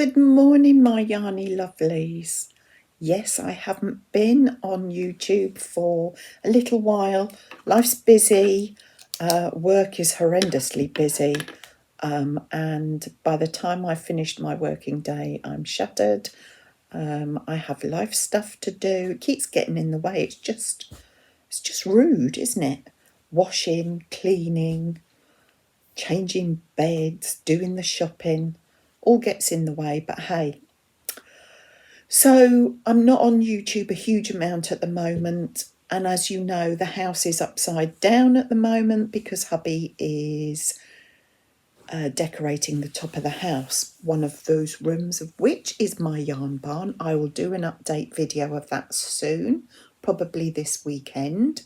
Good morning, my yarny lovelies. Yes, I haven't been on YouTube for a little while. Life's busy, work is horrendously busy, and by the time I finished my working day, I'm shattered. I have life stuff to do. It keeps getting in the way. It's just rude, isn't it? Washing, cleaning, changing beds, doing the shopping, all gets in the way, but hey. So I'm not on YouTube a huge amount at the moment, and as you know, the house is upside down at the moment because hubby is decorating the top of the house, one of those rooms of which is my yarn barn. I will do an update video of that soon, probably this weekend.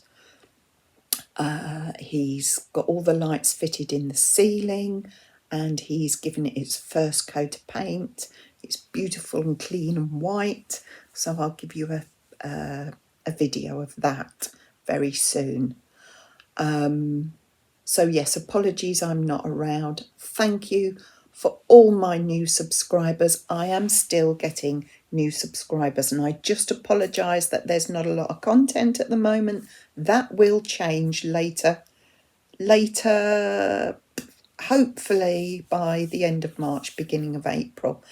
He's got all the lights fitted in the ceiling and he's given it its first coat of paint. It's beautiful and clean and white, so I'll give you a video of that very soon. So yes, apologies I'm not around. Thank you for all my new subscribers. I am still getting new subscribers and I just apologise that there's not a lot of content at the moment. That will change later, hopefully by the end of March, beginning of April.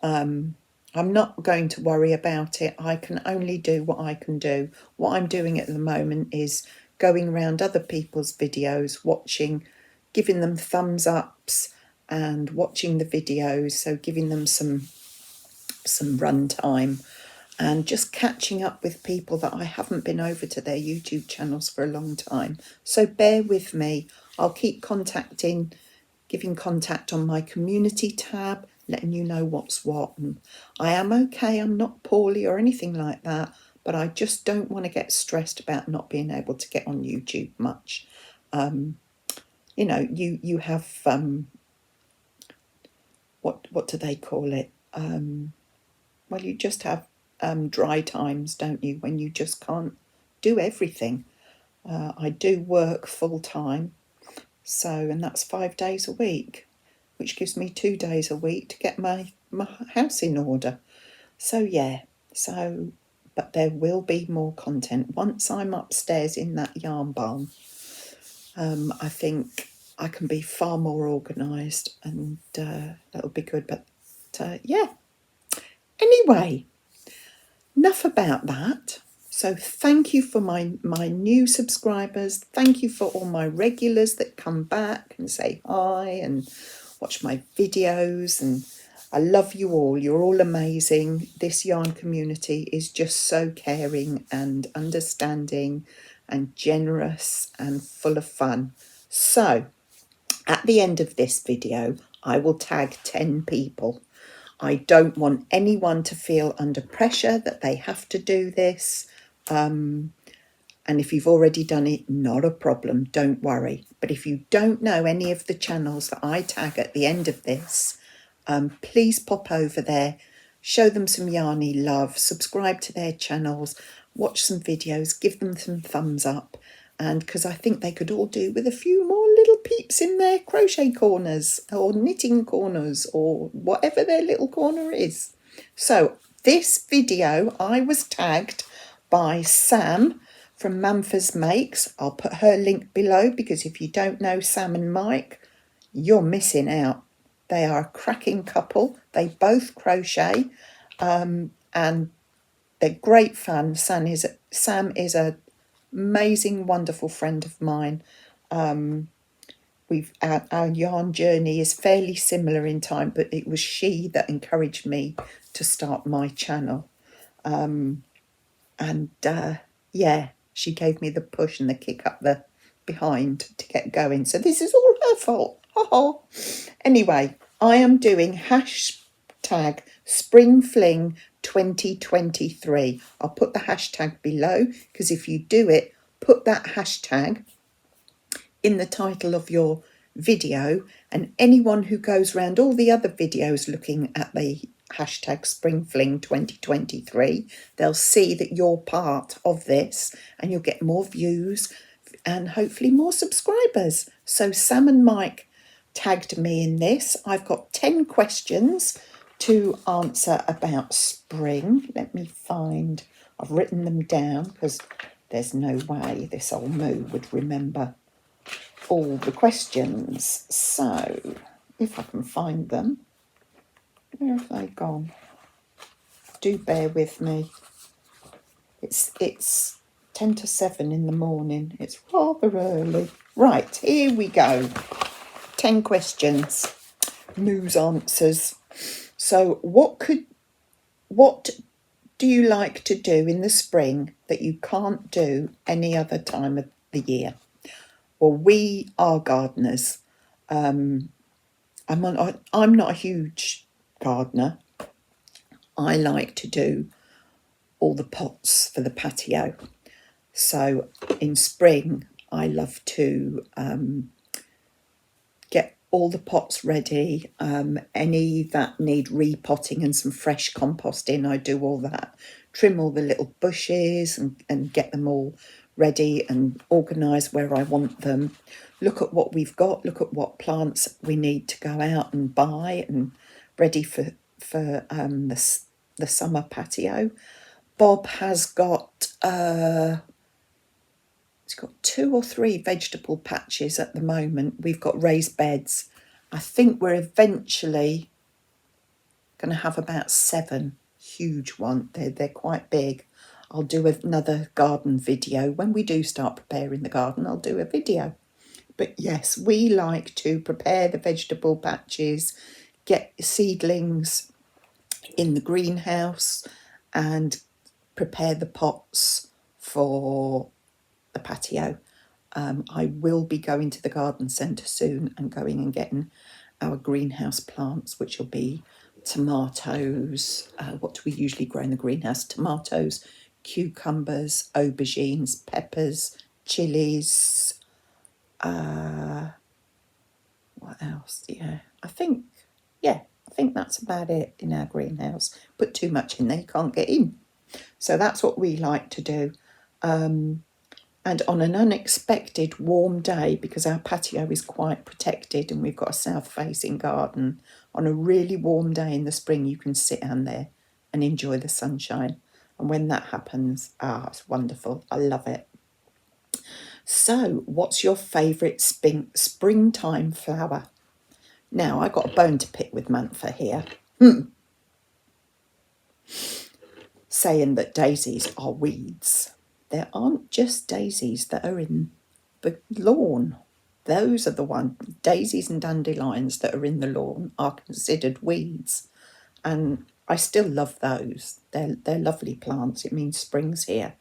I'm not going to worry about it. I can only do what I can do. What I'm doing at the moment is going around other people's videos, watching, giving them thumbs ups and watching the videos, so giving them some run time and just catching up with people that I haven't been over to their YouTube channels for a long time. So bear with me. I'll keep giving contact on my community tab, letting you know what's what. And I am okay, I'm not poorly or anything like that, but I just don't want to get stressed about not being able to get on YouTube much. You know, you have, what do they call it? Well, you just have dry times, don't you, when you just can't do everything. I do work full time, and that's 5 days a week, which gives me 2 days a week to get my house in order. So yeah, but there will be more content once I'm upstairs in that yarn barn. I think I can be far more organised and that'll be good, but yeah. Anyway, enough about that. So thank you for my new subscribers. Thank you for all my regulars that come back and say hi and watch my videos. And I love you all. You're all amazing. This yarn community is just so caring and understanding and generous and full of fun. So at the end of this video, I will tag 10 people. I don't want anyone to feel under pressure that they have to do this. And if you've already done it, not a problem, don't worry. But if you don't know any of the channels that I tag at the end of this, please pop over there, show them some yarny love, subscribe to their channels, watch some videos, give them some thumbs up. And because I think they could all do with a few more little peeps in their crochet corners or knitting corners or whatever their little corner is. So this video, I was tagged by Sam from Manfers Makes. I'll put her link below because if you don't know Sam and Mike, you're missing out. They are a cracking couple. They both crochet and they're great fun. Sam is a amazing, wonderful friend of mine. Our yarn journey is fairly similar in time, but it was she that encouraged me to start my channel. Yeah, she gave me the push and the kick up the behind to get going. So this is all her fault. Anyway, I am doing hashtag Spring Fling 2023. I'll put the hashtag below because if you do it, put that hashtag in the title of your video, and anyone who goes around all the other videos looking at the hashtag Spring Fling 2023, they'll see that you're part of this and you'll get more views and hopefully more subscribers. So Sam and Mike tagged me in this. I've got 10 questions to answer about spring. Let me find, I've written them down because there's no way this old moo would remember all the questions. So if I can find them, where have they gone? Do bear with me. It's 10 to 7 in the morning. It's rather early. Right, here we go. 10 questions. Moo's answers. So what do you like to do in the spring that you can't do any other time of the year? Well, we are gardeners. I'm not a huge gardener. I like to do all the pots for the patio. So in spring, I love to get all the pots ready. Any that need repotting and some fresh compost in, I do all that. Trim all the little bushes and get them all ready and organise where I want them. Look at what we've got, look at what plants we need to go out and buy and ready for the summer patio. Bob has got he's got 2 or 3 vegetable patches at the moment. We've got raised beds. I think we're eventually going to have about 7 huge ones. They're quite big. I'll do another garden video. When we do start preparing the garden, I'll do a video. But yes, we like to prepare the vegetable patches, get seedlings in the greenhouse and prepare the pots for the patio. I will be going to the garden centre soon and going and getting our greenhouse plants, which will be tomatoes. What do we usually grow in the greenhouse? Tomatoes, cucumbers, aubergines, peppers, chilies. What else? I think that's about it in our greenhouse. Put too much in there, you can't get in. So that's what we like to do. And on an unexpected warm day, because our patio is quite protected and we've got a south-facing garden, on a really warm day in the spring, you can sit down there and enjoy the sunshine. And when that happens, it's wonderful. I love it. So, what's your favourite springtime flower? Now, I got a bone to pick with Mantha here. Saying that daisies are weeds. There aren't just daisies that are in the lawn. Those are the ones, daisies and dandelions that are in the lawn are considered weeds. And I still love those. They're lovely plants. It means spring's here.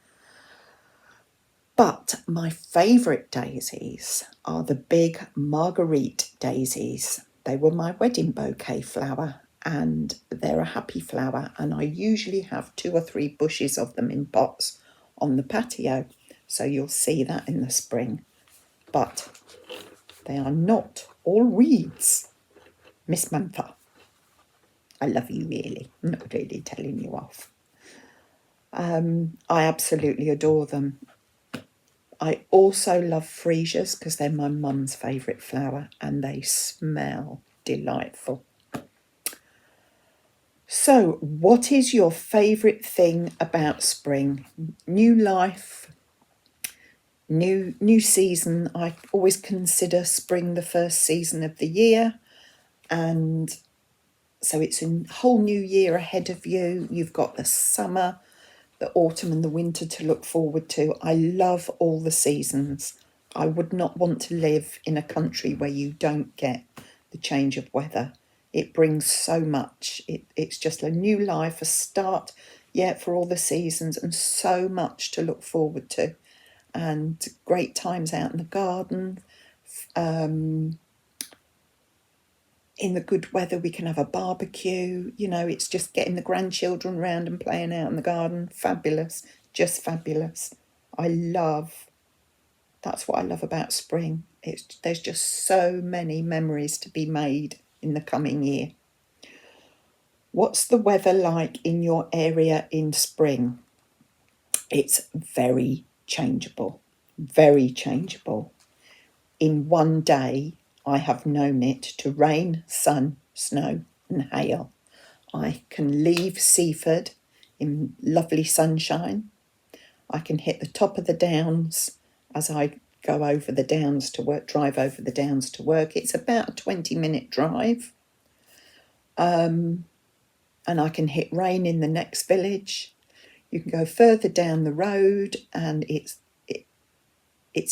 But my favourite daisies are the big marguerite daisies. They were my wedding bouquet flower and they're a happy flower. And I usually have 2 or 3 bushes of them in pots on the patio, so you'll see that in the spring. But they are not all weeds. Miss Mantha, I love you really. I'm not really telling you off. I absolutely adore them. I also love freesias because they're my mum's favourite flower and they smell delightful. So, what is your favourite thing about spring? New life, new season. I always consider spring the first season of the year, and so it's a whole new year ahead of you. You've got the summer, the autumn and the winter to look forward to. I love all the seasons. I would not want to live in a country where you don't get the change of weather. It brings so much. It's just a new life, a start, for all the seasons and so much to look forward to. And great times out in the garden. In the good weather, we can have a barbecue. It's just getting the grandchildren round and playing out in the garden. Fabulous, just fabulous. That's what I love about spring. There's just so many memories to be made in the coming year. What's the weather like in your area in spring? It's very changeable, very changeable. In one day, I have known it to rain, sun, snow and hail. I can leave Seaford in lovely sunshine. I can hit the top of the downs as I go over the downs to work, drive over the downs to work. It's about a 20-minute drive. And I can hit rain in the next village. You can go further down the road and it's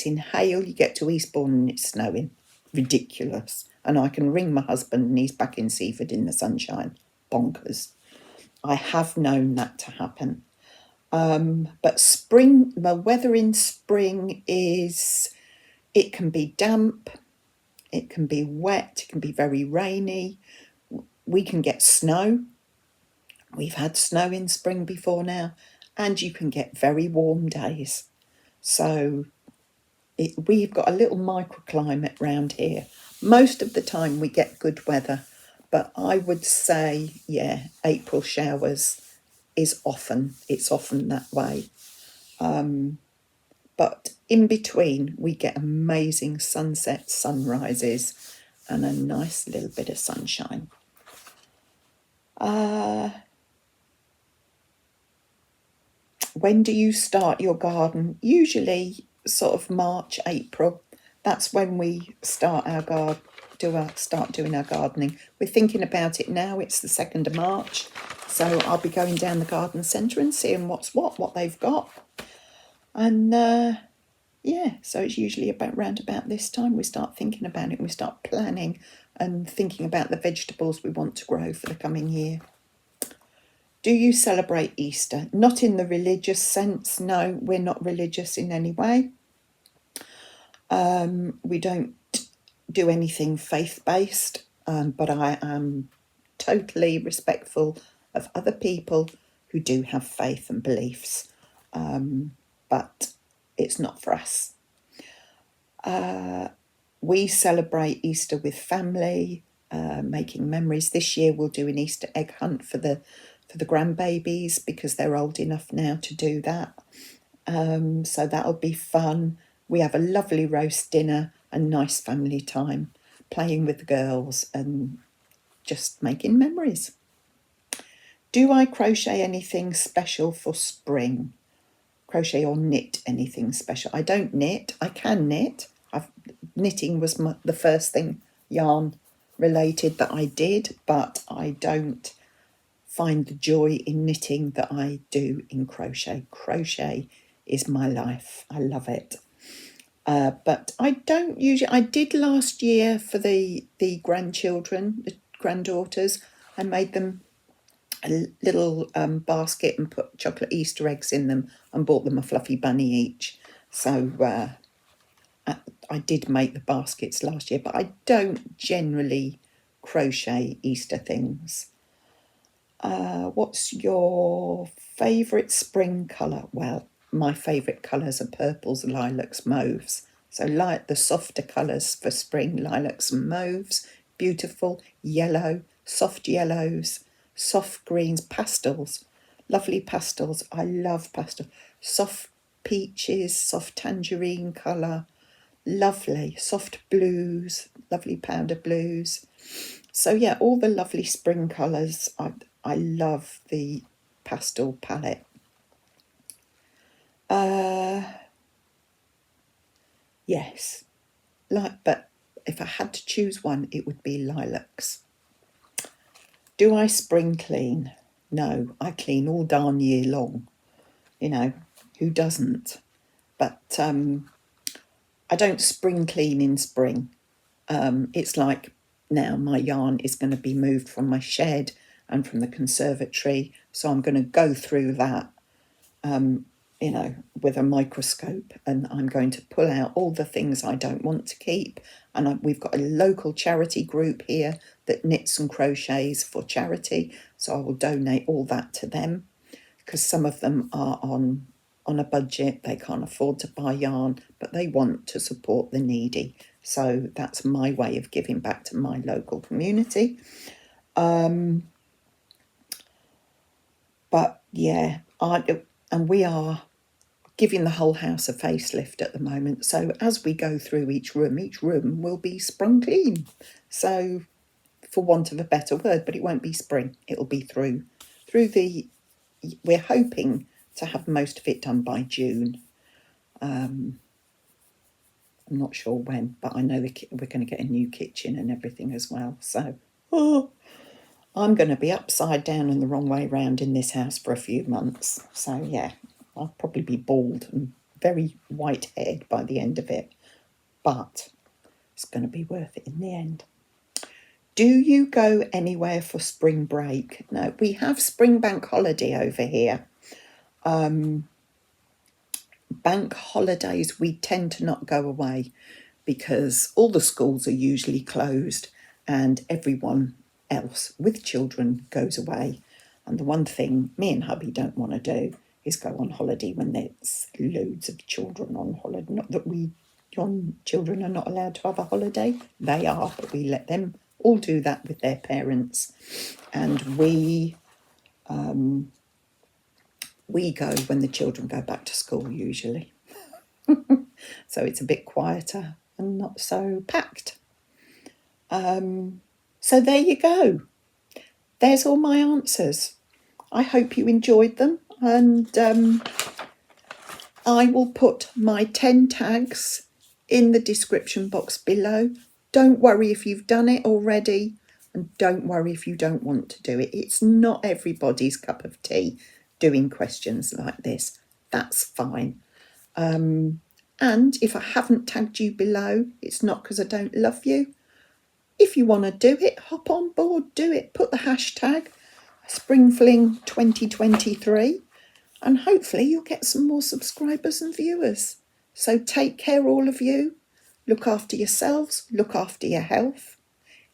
in hail. You get to Eastbourne and it's snowing. Ridiculous. And I can ring my husband and he's back in Seaford in the sunshine. Bonkers. I have known that to happen. But spring, the weather in spring is, it can be damp, it can be wet, it can be very rainy. We can get snow. We've had snow in spring before now, and you can get very warm days. So we've got a little microclimate round here. Most of the time we get good weather, but I would say, yeah, April showers it's often that way. But in between, we get amazing sunsets, sunrises, and a nice little bit of sunshine. When do you start your garden? Usually sort of March, April. That's when we start start doing our gardening. We're thinking about it now. It's the 2nd of March. So I'll be going down the garden centre and seeing what's what they've got. And yeah, so it's usually round about this time we start thinking about it. We start planning and thinking about the vegetables we want to grow for the coming year. Do you celebrate Easter? Not in the religious sense. No, we're not religious in any way. We don't do anything faith-based, but I am totally respectful of other people who do have faith and beliefs, but it's not for us. We celebrate Easter with family, making memories. This year we'll do an Easter egg hunt for the grandbabies because they're old enough now to do that. So that'll be fun. We have a lovely roast dinner and nice family time, playing with the girls and just making memories. Do I crochet anything special for spring? Crochet or knit anything special? I don't knit. I can knit. Knitting was the first thing yarn related that I did, but I don't find the joy in knitting that I do in crochet. Crochet is my life. I love it. But I don't usually. I did last year for the grandchildren, the granddaughters. I made them a little basket and put chocolate Easter eggs in them and bought them a fluffy bunny each. So I did make the baskets last year, but I don't generally crochet Easter things. What's your favourite spring colour? Well, my favourite colours are purples, lilacs, mauves. So like the softer colours for spring, lilacs and mauves, beautiful, yellow, soft yellows, soft greens, pastels, lovely pastels. I love pastels. Soft peaches, soft tangerine colour, lovely, soft blues, lovely powder blues. So yeah, all the lovely spring colours. I love the pastel palette. Yes, but if I had to choose one, it would be lilacs. Do I spring clean? No, I clean all darn year long. You know, who doesn't? But I don't spring clean in spring. It's like now my yarn is going to be moved from my shed and from the conservatory, so I'm going to go through that with a microscope, and I'm going to pull out all the things I don't want to keep. And we've got a local charity group here that knits and crochets for charity, so I will donate all that to them, because some of them are on a budget. They can't afford to buy yarn, but they want to support the needy. So that's my way of giving back to my local community. But yeah, and we are giving the whole house a facelift at the moment. So as we go through each room will be sprung clean. So for want of a better word, but it won't be spring. It'll be through we're hoping to have most of it done by June. I'm not sure when, but I know we're going to get a new kitchen and everything as well. So, I'm going to be upside down and the wrong way round in this house for a few months. So, yeah, I'll probably be bald and very white-haired by the end of it. But it's going to be worth it in the end. Do you go anywhere for spring break? No, we have spring bank holiday over here. Bank holidays, we tend to not go away because all the schools are usually closed and everyone else with children goes away. And the one thing me and hubby don't want to do is go on holiday when there's loads of children on holiday. Not that young children are not allowed to have a holiday. They are, but we let them all do that with their parents. And we go when the children go back to school usually. So it's a bit quieter and not so packed. So there you go. There's all my answers. I hope you enjoyed them, and I will put my 10 tags in the description box below. Don't worry if you've done it already, and don't worry if you don't want to do it. It's not everybody's cup of tea doing questions like this. That's fine. And if I haven't tagged you below, it's not because I don't love you. If you want to do it, hop on board, do it. Put the hashtag SpringFling2023 and hopefully you'll get some more subscribers and viewers. So take care, all of you. Look after yourselves, look after your health.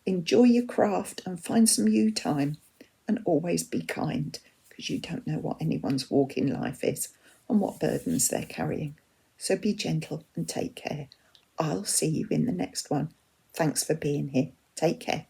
Enjoy your craft and find some you time. And always be kind, because you don't know what anyone's walk in life is and what burdens they're carrying. So be gentle and take care. I'll see you in the next one. Thanks for being here. Take care.